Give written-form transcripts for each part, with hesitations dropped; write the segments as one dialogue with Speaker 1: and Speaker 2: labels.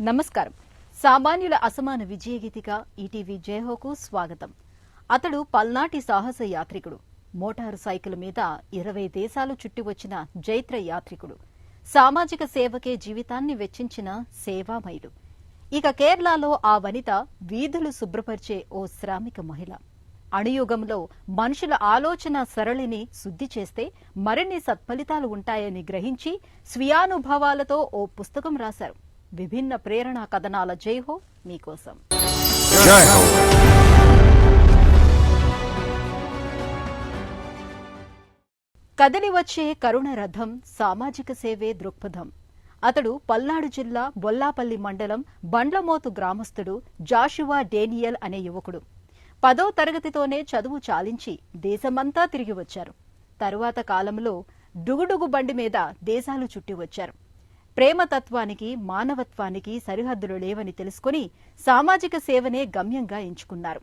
Speaker 1: నమస్కారం. సామాన్యుల అసమాన విజయగీతిగా ఈటీవీ జయహోకు స్వాగతం. అతడు పల్నాటి సాహస యాత్రికుడు. మోటారు సైకిల్ మీద 20 దేశాలు చుట్టి వచ్చిన జైత్ర యాత్రికుడు. సామాజిక సేవకే జీవితాన్ని వెచ్చించిన సేవామయుడు. ఇక కేరళలో ఆ వనిత వీధులు శుభ్రపరిచే ఓ శ్రామిక మహిళ. అణుయుగంలో మనుషుల ఆలోచన సరళిని శుద్ధి చేస్తే మరిన్ని సత్ఫలితాలు ఉంటాయని గ్రహించి స్వీయానుభవాలతో ఓ పుస్తకం రాశారు. విభిన్న ప్రేరణా కథనాల జైహో మీకోసం. కదిలి వచ్చే కరుణ రథం, సామాజిక సేవే దృక్పథం. అతడు పల్నాడు జిల్లా బొల్లాపల్లి మండలం బండ్లమోతు గ్రామస్తుడు జాషువా డేనియల్ అనే యువకుడు. 10వ తరగతితోనే చదువు చాలించి దేశమంతా తిరిగి వచ్చారు. తరువాత కాలంలో డుగుడుగు బండి మీద దేశాలు చుట్టి వచ్చారు. ప్రేమతత్వానికి, మానవత్వానికి సరిహద్దులు లేవని తెలుసుకుని సామాజిక సేవనే గమ్యంగా ఎంచుకున్నారు.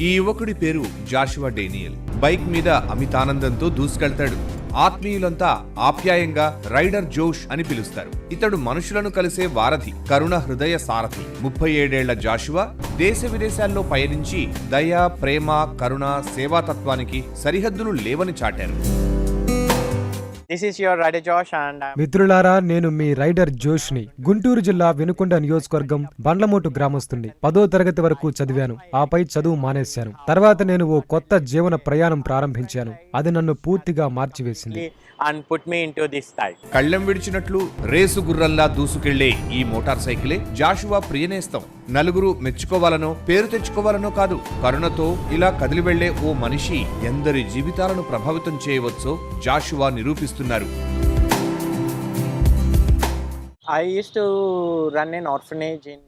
Speaker 2: ఈ యువకుడి పేరు జాషువా డేనియల్. బైక్ మీద అమితానందంతో దూసుకెళ్తాడు. ఆత్మీయులంతా ఆప్యాయంగా రైడర్ జోష్ అని పిలుస్తారు. ఇతడు మనుషులను కలిసే వారధి, కరుణ హృదయ సారథి. 37 ఏళ్ల జాషువా దేశ విదేశాల్లో పయనించి దయ, ప్రేమ, కరుణ, సేవాతత్వానికి సరిహద్దులు లేవని చాటారు.
Speaker 3: మిత్రులారా, నేను మీ రైడర్ జోష్ని. గుంటూరు జిల్లా వినుకొండ నియోజకవర్గం బండ్లమోటు గ్రామస్తుని. 10వ తరగతి వరకు చదివాను. ఆపై చదువు మానేశాను. తర్వాత నేను ఓ కొత్త జీవన ప్రయాణం ప్రారంభించాను. అది నన్ను పూర్తిగా మార్చివేసింది.
Speaker 2: కళ్ళెం విడిచినట్లు రేసు గుర్రంలా దూసుకెళ్లే ఈ మోటార్ సైకిలే జాషువా ప్రియనేస్తం. నలుగురు మెచ్చుకోవాలనో, పేరు తెచ్చుకోవాలనో కాదు, కరుణతో ఇలా కదిలి వెళ్లే ఓ మనిషి ఎందరి జీవితాలను ప్రభావితం చేయవచ్చో జాషువా నిరూపిస్తున్నారు.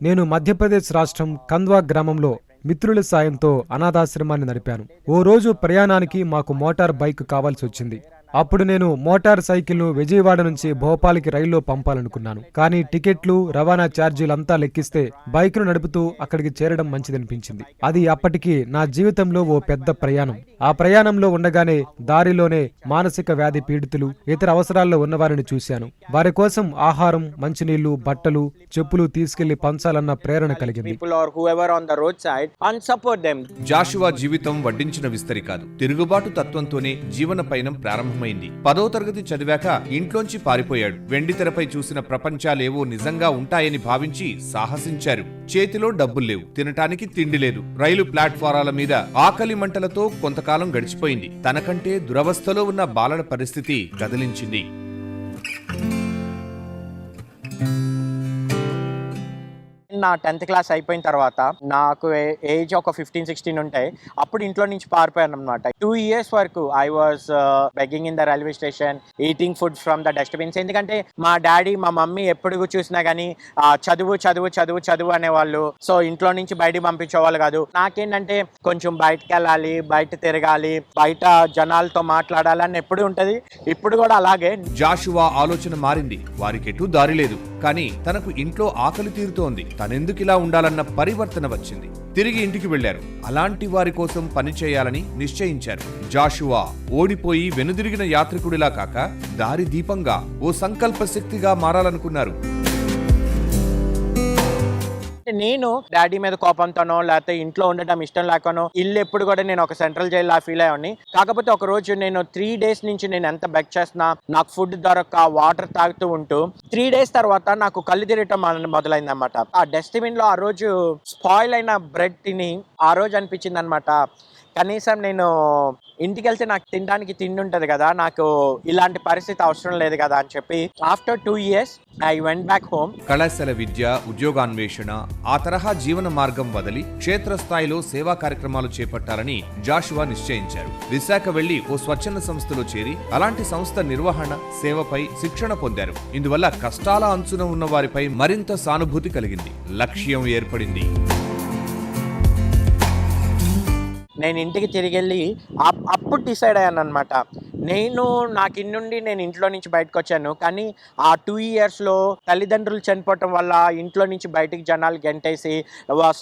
Speaker 3: నేను మధ్యప్రదేశ్ రాష్ట్రం కంద్వా గ్రామంలో మిత్రుల సాయంతో అనాథాశ్రమాన్ని నడిపాను. ఓ రోజు ప్రయాణానికి మాకు మోటార్ బైక్ కావాల్సి వచ్చింది. అప్పుడు నేను మోటార్ సైకిల్ను విజయవాడ నుంచి భోపాల్కి రైల్లో పంపాలనుకున్నాను. కానీ టికెట్లు, రవాణా ఛార్జీలంతా లెక్కిస్తే బైక్ను నడుపుతూ అక్కడికి చేరడం మంచిదనిపించింది. అది అప్పటికి నా జీవితంలో ఓ పెద్ద ప్రయాణం. ఆ ప్రయాణంలో ఉండగానే దారిలోనే మానసిక వ్యాధి పీడితులు, ఇతర అవసరాల్లో ఉన్నవారిని చూశాను. వారి కోసం ఆహారం, మంచినీళ్లు, బట్టలు, చెప్పులు తీసుకెళ్లి పంచాలన్న ప్రేరణ కలిగింది.
Speaker 2: జాషువా జీవితం వడ్డించిన విస్తరి కాదు, తిరుగుబాటు తత్వంతోనే జీవన పయనం ప్రారంభం. 10వ తరగతి చదివాక ఇంట్లోంచి పారిపోయాడు. వెండితెరపై చూసిన ప్రపంచాలేవో నిజంగా ఉంటాయని భావించి సాహసించారు. చేతిలో డబ్బులు లేవు, తినటానికి తిండి లేదు. రైలు ప్లాట్ఫారాల మీద ఆకలి మంటలతో కొంతకాలం గడిచిపోయింది. తనకంటే దురవస్థలో ఉన్న బాలల పరిస్థితి కదిలించింది.
Speaker 4: నా 10th క్లాస్ అయిపోయిన తర్వాత నాకు ఏజ్ ఒక 15-16 ఉంటాయి. అప్పుడు ఇంట్లో నుంచి పారిపోయాను అనమాట. 2 years వరకు I was begging in the railway station, eating food from the dustbins. ఎందుకంటే మా డాడీ, మా మమ్మీ ఎప్పుడు చూసినా కానీ చదువు చదువు చదువు చదువు అనేవాళ్ళు. సో ఇంట్లో నుంచి బయటికి పంపించేవాళ్ళు కాదు. నాకేంటంటే కొంచెం బయటకు వెళ్ళాలి, బయట తిరగాలి, బయట జనాలతో మాట్లాడాలి అని ఎప్పుడు ఉంటది. ఇప్పుడు కూడా అలాగే.
Speaker 2: జాషువా ఆలోచన మారింది. వారికెటూ దారి లేదు, కానీ తనకు ఇంట్లో ఆకలి తీరుతోంది. తనెందుకిలా ఉండాలన్న పరివర్తన వచ్చింది. తిరిగి ఇంటికి వెళ్లారు. అలాంటి వారి కోసం పనిచేయాలని నిశ్చయించారు. జాషువా ఓడిపోయి వెనుదిరిగిన యాత్రికుడిలా కాక దారి దీపంగా, ఓ సంకల్ప శక్తిగా మారాలనుకున్నారు.
Speaker 4: నేను డాడీ మీద కోపంతోనో లేకపోతే ఇంట్లో ఉండటం ఇష్టం లేకనో ఇల్లు ఎప్పుడు కూడా నేను ఒక సెంట్రల్ జైల్లో ఫీల్ అయ్యాన్ని. కాకపోతే ఒక రోజు నేను 3 days నుంచి నేను ఎంత బెక్ చేస్తున్నా, నాకు ఫుడ్ దొరక్క, వాటర్ తాగుతూ ఉంటూ 3 days తర్వాత నాకు కళ్ళు తిరగటం మొదలైంది అనమాట. ఆ డస్ట్బిన్ లో ఆ రోజు స్పాయిల్ అయిన బ్రెడ్ తిని ఆ రోజు అనిపించింది అనమాట, కనీసం నేను ఇంటికి వెళ్తే నాకు తినడానికి తిండి ఉంటుంది కదా, నాకు ఇలాంటి పరిస్థితి అవసరం లేదు కదా అని చెప్పి after 2 years I went back home.
Speaker 2: కళాశాల విద్య, ఉద్యోగాన్వేషణ, ఆ తరహా జీవన మార్గం వదిలి క్షేత్రస్థాయిలో సేవా కార్యక్రమాలు చేపట్టాలని జాషువా నిశ్చయించారు. విశాఖ వెళ్లి ఓ స్వచ్ఛంద సంస్థలో చేరి అలాంటి సంస్థ నిర్వహణ, సేవపై శిక్షణ పొందారు. ఇందువల్ల కష్టాల అంచున ఉన్న వారిపై మరింత సానుభూతి కలిగింది. లక్ష్యం ఏర్పడింది.
Speaker 4: నేను ఇంటికి తిరిగి వెళ్ళి అప్పుడు డిసైడ్ అయ్యాను అనమాట, నాకు ఇన్నుండి నేను ఇంట్లో నుంచి బయటకు వచ్చాను, కానీ ఆ 2 yearsలో తల్లిదండ్రులు చనిపోవటం వల్ల ఇంట్లో నుంచి బయటికి జనాలు గెంటేసి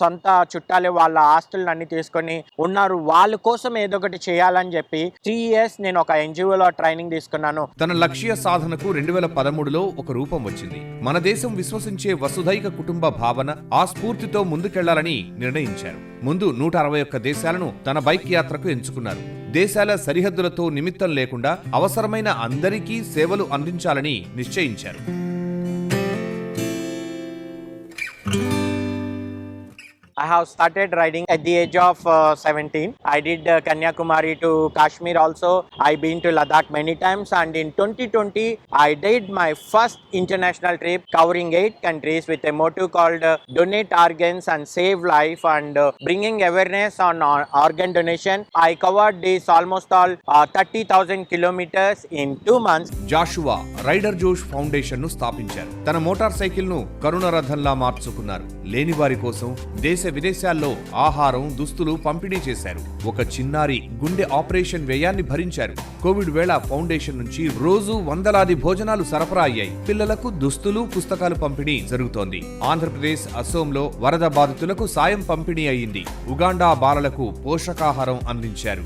Speaker 4: సొంత చుట్టాలే వాళ్ళ ఆస్తులను అన్ని తీసుకొని ఉన్నారు. వాళ్ళ కోసం ఏదో ఒకటి చేయాలని చెప్పి 3 years నేను ఒక NGOలో ట్రైనింగ్ తీసుకున్నాను.
Speaker 2: తన లక్ష్య సాధనకు 2013లో ఒక రూపం వచ్చింది. మన దేశం విశ్వసించే వసుధైక కుటుంబ భావన, ఆ స్ఫూర్తితో ముందుకెళ్లాలని నిర్ణయించారు. ముందు 161 దేశాలను తన బైక్ యాత్రకు ఎంచుకున్నారు. దేశాల సరిహద్దులతో నిమిత్తం లేకుండా అవసరమైన అందరికీ సేవలు అందించాలని నిశ్చయించారు.
Speaker 4: I have started riding at the age of 17. I did Kanyakumari to Kashmir also. I been to Ladakh many times, and in 2020 I did my first international trip covering 8 countries with a motto called Donate Organs and Save Life, and bringing awareness on organ donation. I covered this almost all 30,000 kilometers in 2 months.
Speaker 2: Joshua Rider Josh Foundation ను స్థాపించారు. తన motor cycle ను కరుణ రథంలా మార్చుకున్నారు. లేని వారి కోసం దేశ విదేశాల్లో ఆహారం, దుస్తులు పంపిణీ చేశారు. ఒక చిన్నారి గుండె ఆపరేషన్ వ్యయాన్ని భరించారు. కోవిడ్ వేళ ఫౌండేషన్ నుంచి రోజు వందలాది భోజనాలు సరఫరా అయ్యాయి. పిల్లలకు దుస్తులు, పుస్తకాలు పంపిణీ జరుగుతోంది. ఆంధ్రప్రదేశ్, అసోంలో వరద బాధితులకు సాయం పంపిణీ అయ్యింది. ఉగాండా బాలలకు పోషకాహారం అందించారు.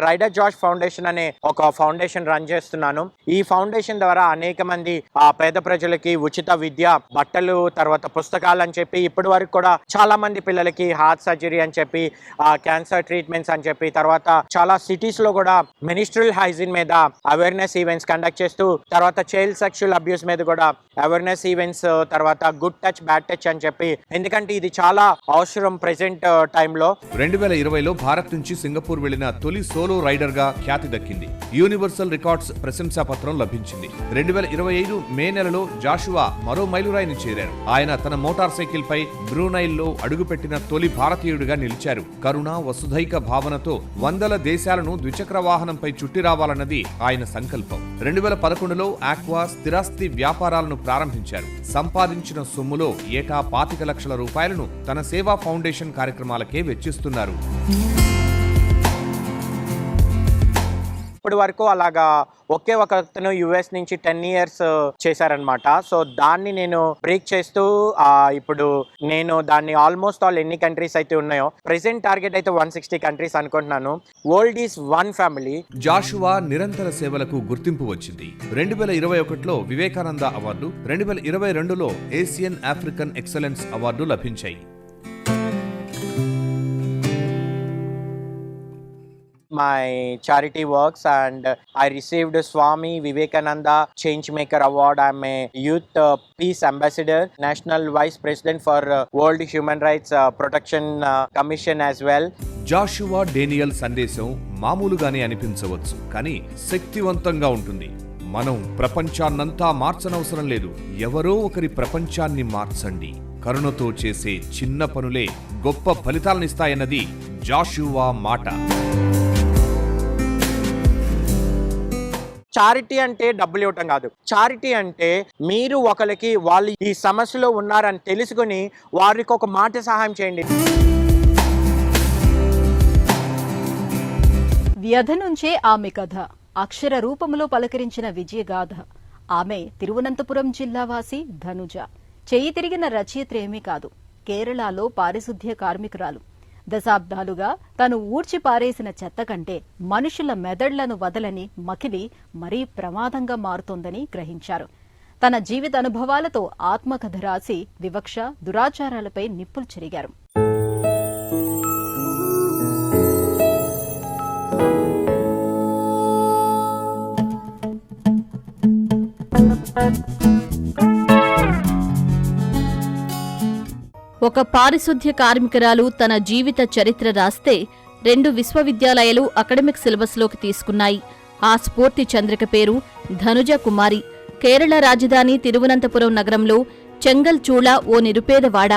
Speaker 4: రైడర్ జాష్ ఫౌండేషన్ అనే ఒక ఫౌండేషన్ రన్ చేస్తున్నాను. ఈ ఫౌండేషన్ ద్వారా అనేక మంది పేద ప్రజలకి ఉచిత విద్య, బట్టలు, తర్వాత పుస్తకాలు అని చెప్పి ఇప్పటి వరకు కూడా చాలా మంది పిల్లలకి హార్ట్ సర్జరీ అని చెప్పి, క్యాన్సర్ ట్రీట్మెంట్స్ అని చెప్పి, తర్వాత చాలా సిటీస్ లో కూడా మెనిస్ట్రల్ హైజీన్ మీద అవేర్నెస్ ఈవెంట్స్ కండక్ట్ చేస్తూ, తర్వాత చైల్డ్ సెక్షువల్ అబ్యూస్ మీద కూడా అవేర్నెస్ ఈవెంట్స్, తర్వాత గుడ్ టచ్, బ్యాడ్ టచ్ అని చెప్పి, ఎందుకంటే ఇది చాలా అవసరం ప్రెసెంట్ టైంలో.
Speaker 2: 2020లో భారత్ నుంచి సింగపూర్ వెళ్లిన తొలి సోలో రైడర్ గా ఖ్యాతి దక్కింది. యూనివర్సల్ రికార్డ్స్ ప్రశంసా పత్రం లభించింది. 2025 మే నెలలో జాషువా మరో మైలురాయిని చేరారు. ఆయన తన మోటార్ సైకిల్ పై బ్రూనైల్లో అడుగుపెట్టిన తొలి భారతీయుడిగా నిలిచారు. కరుణ, వసుధైక భావనతో వందల దేశాలను ద్విచక్ర వాహనంపై చుట్టి రావాలన్నది ఆయన సంకల్పం. 2011లో ఆక్వా స్థిరాస్తి వ్యాపారాలను ప్రారంభించారు. సంపాదించిన సొమ్ములో ఏటా 25 లక్షల రూపాయలను తన సేవా ఫౌండేషన్ కార్యక్రమాలకే వెచ్చిస్తున్నారు.
Speaker 4: ఇప్పటి వరకు అలాగా ఒకే ఒక అతను US నుంచి 10 years చేశారనమాట. సో దాన్ని నేను బ్రేక్ చేస్తూ ఇప్పుడు నేను దాన్ని ఆల్మోస్ట్ ఆల్ ఎన్ని కంట్రీస్ అయితే ఉన్నాయో, ప్రెసెంట్ టార్గెట్ అయితే 160 కంట్రీస్ అనుకుంటున్నాను. World is one family.
Speaker 2: Joshua నిరంతర సేవలకు గుర్తింపు వచ్చింది. 2021లో వివేకానంద అవార్డు, 2022లో ఏసియన్ ఆఫ్రికన్ ఎక్సలెన్స్ అవార్డు లభించాయి.
Speaker 4: My charity works, and I received Swami Vivekananda Changemaker Award. I'm a Youth Peace Ambassador, National Vice President for World Human Rights Protection Commission as well.
Speaker 2: Joshua Daniel సందేశం మామూలుగానే అనిపించవచ్చు, కానీ శక్తివంతంగా ఉంటుంది. మనం ప్రపంచాన్నంతా మార్చనవసరం లేదు, ఎవరో ఒకరి ప్రపంచాన్ని మార్చండి. కరుణతో చేసే చిన్న పనులే గొప్ప ఫలితాలనిస్తాయన్నది జాషువా మాట.
Speaker 4: చారిటీ అంటే డబ్బులు ఇవ్వటం కాదు. చారిటీ అంటే మీరు ఒకరికి వాళ్ళు ఈ సమస్యలో ఉన్నారని తెలుసుకుని వారికి ఒక మాట సహాయం చేయండి.
Speaker 1: వ్యధ నుంచే ఆమె కథ అక్షర రూపంలో పలకరించిన విజయగాథ. ఆమె తిరువనంతపురం జిల్లావాసి ధనుజ. చెయ్యి తిరిగిన రచయిత్రేమీ కాదు, కేరళలో పారిశుద్ధ్య కార్మికురాలు. దశాబ్దాలుగా తను ఊడ్చి పారేసిన చెత్త కంటే మనుషుల మెదళ్లను వదలని మకిలి మరీ ప్రమాదంగా మారుతోందని గ్రహించారు. తన జీవిత అనుభవాలతో ఆత్మకథ రాసి వివక్ష, దురాచారాలపై నిప్పులు చెరిగారు.
Speaker 5: ఒక పారిశుద్ధ్య కార్మికురాలు తన జీవిత చరిత్ర రాస్తే 2 విశ్వవిద్యాలయాలు అకాడమిక్ సిలబస్లోకి తీసుకున్నాయి. ఆ స్ఫూర్తి చంద్రిక పేరు ధనుజ కుమారి. కేరళ రాజధాని తిరువనంతపురం నగరంలో చెంగల్చూళ ఓ నిరుపేదవాడ.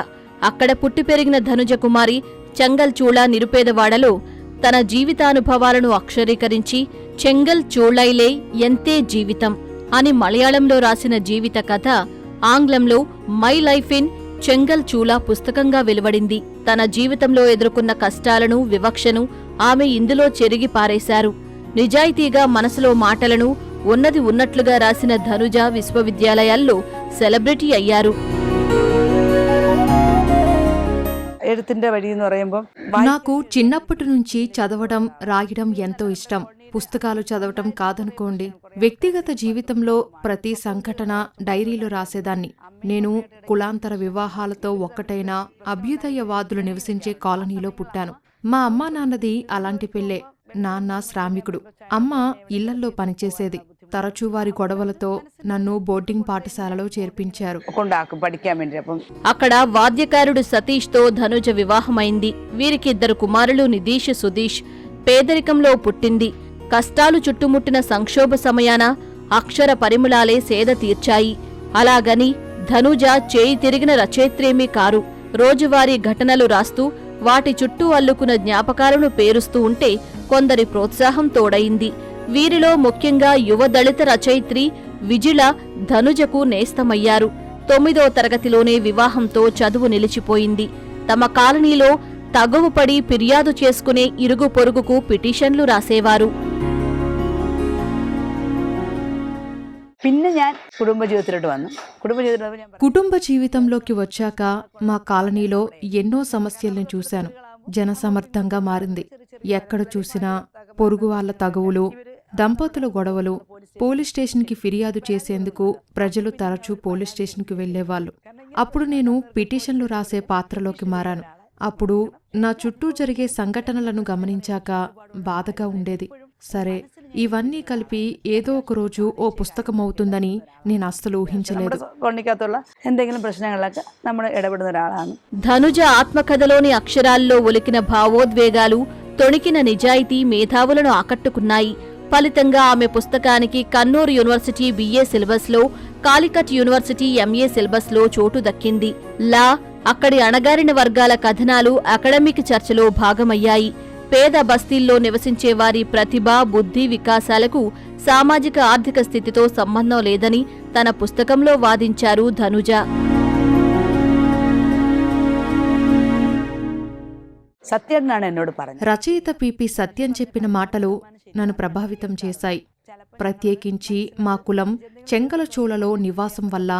Speaker 5: అక్కడ పుట్టి పెరిగిన ధనుజ కుమారి చెంగల్చూళ నిరుపేదవాడలో తన జీవితానుభవాలను అక్షరీకరించి చెంగల్చూళైలే ఎంతే జీవితం అని మలయాళంలో రాసిన జీవిత కథ ఆంగ్లంలో మై లైఫ్ ఇన్ చెంగల్చూళ పుస్తకంగా వెలువడింది. తన జీవితంలో ఎదుర్కొన్న కష్టాలను, వివక్షను ఆమె ఇందులో చెరిగి పారేశారు. నిజాయితీగా మనసులో మాటలను ఉన్నది ఉన్నట్లుగా రాసిన ధనుజ విశ్వవిద్యాలయాల్లో సెలబ్రిటీ అయ్యారు.
Speaker 6: నాకు చిన్నప్పటి నుంచి చదవడం రాయడం ఎంతో ఇష్టం. పుస్తకాలు చదవటం కాదనుకోండి, వ్యక్తిగత జీవితంలో ప్రతి సంఘటన డైరీలో రాసేదాన్ని. నేను కులాంతర వివాహాలతో ఒక్కటైన అభ్యుదయవాదులు నివసించే కాలనీలో పుట్టాను. మా అమ్మా నాన్నది అలాంటి పెళ్లే. నాన్న శ్రామికుడు, అమ్మ ఇళ్లల్లో పనిచేసేది. తరచూ వారి గొడవలతో నన్ను బోర్డింగ్ పాఠశాలలో చేర్పించారు.
Speaker 5: అక్కడ వాద్యకారుడు సతీష్తో ధనుజ వివాహమైంది. వీరికి 2 కుమారులు నిధీష్, సుధీష్. పేదరికంలో పుట్టింది. కష్టాలు చుట్టుముట్టిన సంక్షోభ సమయాన అక్షర పరిమళాలే సేద తీర్చాయి. అలాగని ధనుజ చేయి తిరిగిన రచయిత్రేమీ కారు. రోజువారీ ఘటనలు రాస్తూ వాటి చుట్టూ అల్లుకున్న జ్ఞాపకాలను పేరుస్తూ ఉంటే కొందరి ప్రోత్సాహం తోడయింది. వీరిలో ముఖ్యంగా యువ దళిత రచయిత్రి విజిల ధనుజకు నేస్తమయ్యారు. 9వ తరగతిలోనే వివాహంతో చదువు నిలిచిపోయింది. తమ కాలనీలో తగువుపడి ఫిర్యాదు చేసుకునే ఇరుగు పొరుగుకు పిటిషన్లు రాసేవారు.
Speaker 6: కుటుంబ జీవితంలోకి వచ్చాక మా కాలనీలో ఎన్నో సమస్యల్ని చూశాను. జనసమర్థంగా మారింది. ఎక్కడ చూసినా పొరుగు వాళ్ల తగువులు, దంపతుల గొడవలు. పోలీస్ స్టేషన్కి ఫిర్యాదు చేసేందుకు ప్రజలు తరచూ పోలీస్ స్టేషన్కి వెళ్లేవాళ్లు. అప్పుడు నేను పిటిషన్లు రాసే పాత్రలోకి మారాను. అప్పుడు నా చుట్టూ జరిగే సంఘటనలను గమనించాక బాధగా ఉండేది. సరే, ఇవన్నీ కలిపి ఏదో ఒక రోజు ఓ పుస్తకం అవుతుందని నేను అస్సలు ఊహించలేదు.
Speaker 5: ధనుజ ఆత్మకథలోని అక్షరాల్లో ఒలికిన భావోద్వేగాలు, తొణికిన నిజాయితీ మేధావులను ఆకట్టుకున్నాయి. ఫలితంగా ఆమె పుస్తకానికి కన్నూరు యూనివర్సిటీ BA సిలబస్లో, కాలికట్ యూనివర్సిటీ MA సిలబస్లో చోటు దక్కింది. లా, అక్కడి అణగారిన వర్గాల కథనాలు అకాడమిక్ చర్చలో భాగమయ్యాయి. పేద బస్తీల్లో నివసించే వారి ప్రతిభ, బుద్ధి వికాసాలకు సామాజిక ఆర్థిక స్థితితో సంబంధం లేదని తన పుస్తకంలో వాదించారు ధనుజ.
Speaker 6: రచయిత PP సత్యం చెప్పిన మాటలు నన్ను ప్రభావితం చేశాయి. ప్రత్యేకించి మా కులం చెంగలచూలలో నివాసం వల్ల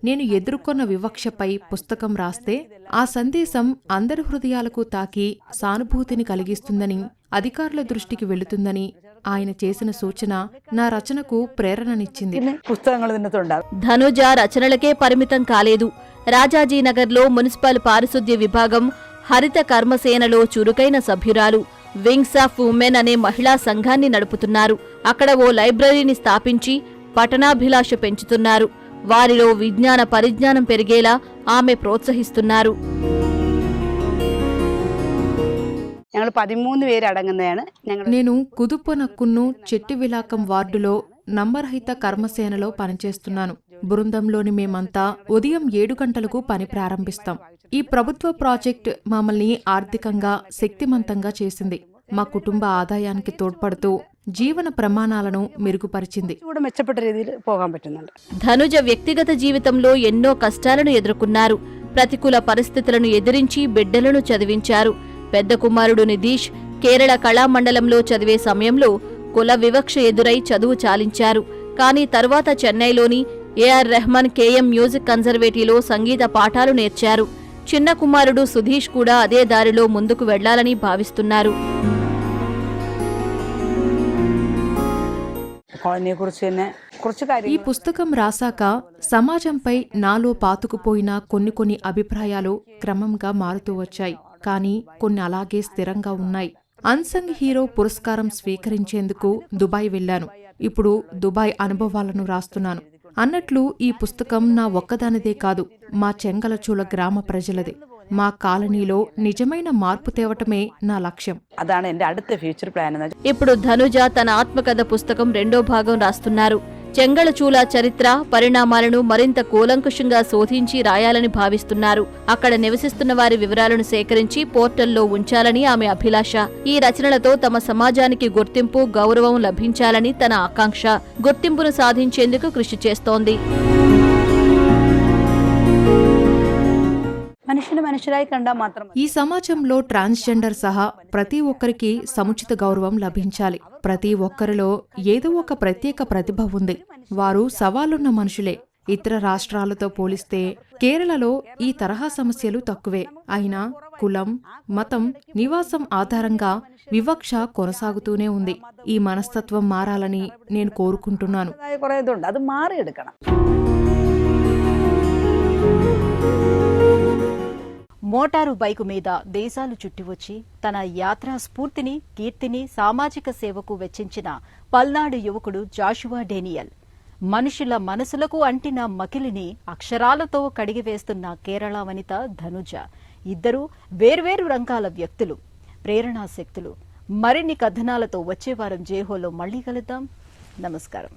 Speaker 6: నేను ఎదుర్కొన్న వివక్షపై పుస్తకం రాస్తే ఆ సందేశం అందరి హృదయాలకు తాకి సానుభూతిని కలిగిస్తుందని, అధికారుల దృష్టికి వెళుతుందని ఆయన చేసిన సూచన నా రచనకు ప్రేరణనిచ్చింది.
Speaker 5: ధనుజ రచనలకే పరిమితం కాలేదు. రాజాజీనగర్లో మున్సిపల్ పారిశుద్ధ్య విభాగం హరిత కర్మసేనలో చురుకైన సభ్యురాలు. వింగ్స్ ఆఫ్ ఉమెన్ అనే మహిళా సంఘాన్ని నడుపుతున్నారు. అక్కడ ఓ లైబ్రరీని స్థాపించి పఠనాభిలాష పెంచుతున్నారు. వారిలో విజ్ఞాన పరిజ్ఞానం పెరిగేలా ఆమె ప్రోత్సహిస్తున్నారు.
Speaker 6: నేను కుదుప్పనక్కును చెట్టివిలాకం వార్డులో నంబర్హిత కర్మసేనలో పనిచేస్తున్నాను. బృందంలోని మేమంతా ఉదయం 7 గంటలకు పని ప్రారంభిస్తాం. ఈ ప్రభుత్వ ప్రాజెక్ట్ మమ్మల్ని ఆర్థికంగా శక్తిమంతంగా చేసింది. మా కుటుంబ ఆదాయానికి తోడ్పడుతూ జీవన ప్రమాణాలను మెరుగుపరిచింది.
Speaker 5: ధనుజ వ్యక్తిగత జీవితంలో ఎన్నో కష్టాలను ఎదుర్కొన్నారు. ప్రతికూల పరిస్థితులను ఎదిరించి బిడ్డలను చదివించారు. పెద్ద కుమారుడు నిధీష్ కేరళ కళామండలంలో చదివే సమయంలో కుల వివక్ష ఎదురై చదువు చాలించారు. కానీ తరువాత చెన్నైలోని AR రెహమాన్ KM మ్యూజిక్ కన్జర్వేటివ్లో సంగీత పాఠాలు నేర్చారు. చిన్న కుమారుడు సుధీష్ కూడా అదే దారిలో ముందుకు వెళ్లాలని భావిస్తున్నారు.
Speaker 6: ఈ పుస్తకం రాసాక సమాజంపై నాలో పాతుకుపోయిన కొన్ని అభిప్రాయాలు క్రమంగా మారుతూ వచ్చాయి. కానీ కొన్ని అలాగే స్థిరంగా ఉన్నాయి. అన్సంగ్ హీరో పురస్కారం స్వీకరించేందుకు దుబాయ్ వెళ్లాను. ఇప్పుడు దుబాయ్ అనుభవాలను రాస్తున్నాను. అన్నట్లు ఈ పుస్తకం నా ఒక్కదానిదే కాదు, మా చెంగలచూల గ్రామ ప్రజలదే. మా కాలనీలో నిజమైన మార్పు తేవటమే నా లక్ష్యం.
Speaker 5: ఇప్పుడు ధనుజ తన ఆత్మకథ పుస్తకం 2వ భాగం రాస్తున్నారు. చెంగళచూల చరిత్ర, పరిణామాలను మరింత కూలంకుషంగా శోధించి రాయాలని భావిస్తున్నారు. అక్కడ నివసిస్తున్న వారి వివరాలను సేకరించి పోర్టల్లో ఉంచాలని ఆమె అభిలాష. ఈ రచనలతో తమ సమాజానికి గుర్తింపు, గౌరవం లభించాలని తన ఆకాంక్ష. గుర్తింపును సాధించేందుకు కృషి చేస్తోంది.
Speaker 7: മനുഷ്യന് മനുഷ്യരായി കണ്ടാൽ മാത്രം
Speaker 6: ఈ సమాజంలో ట్రాన్స్జెండర్ సహా ప్రతి ఒక్కరికి సముచిత గౌరవం లభించాలి. ప్రతి ఒక్కరిలో ఏదో ఒక ప్రత్యేక ప్రతిభ ఉంది. వారు సవాలున్న మనుషులే. ఇతర రాష్ట్రాలతో పోలిస్తే కేరళలో ఈ తరహా సమస్యలు తక్కువే. అయినా కులం, మతం, నివాసం ఆధారంగా వివక్ష కొనసాగుతూనే ఉంది. ఈ మనస్తత్వం మారాలని నేను కోరుకుంటున్నాను.
Speaker 7: കുറെ ഇതുണ്ട്, അത് മാറിയെടുക്കണം.
Speaker 1: మోటారు బైకు మీద దేశాలు చుట్టివచ్చి తన యాత్రా స్ఫూర్తిని, కీర్తిని సామాజిక సేవకు వెచ్చించిన పల్నాడు యువకుడు జాషువా డేనియల్. మనుషుల మనసులకు అంటిన మకిలిని అక్షరాలతో కడిగివేస్తున్న కేరళ వనిత ధనుజ. ఇద్దరూ వేర్వేరు రంగాల వ్యక్తులు, ప్రేరణాశక్తులు. మరిన్ని కథనాలతో వచ్చే వారం జేహోలో మళ్లీ కలుద్దాం. నమస్కారం.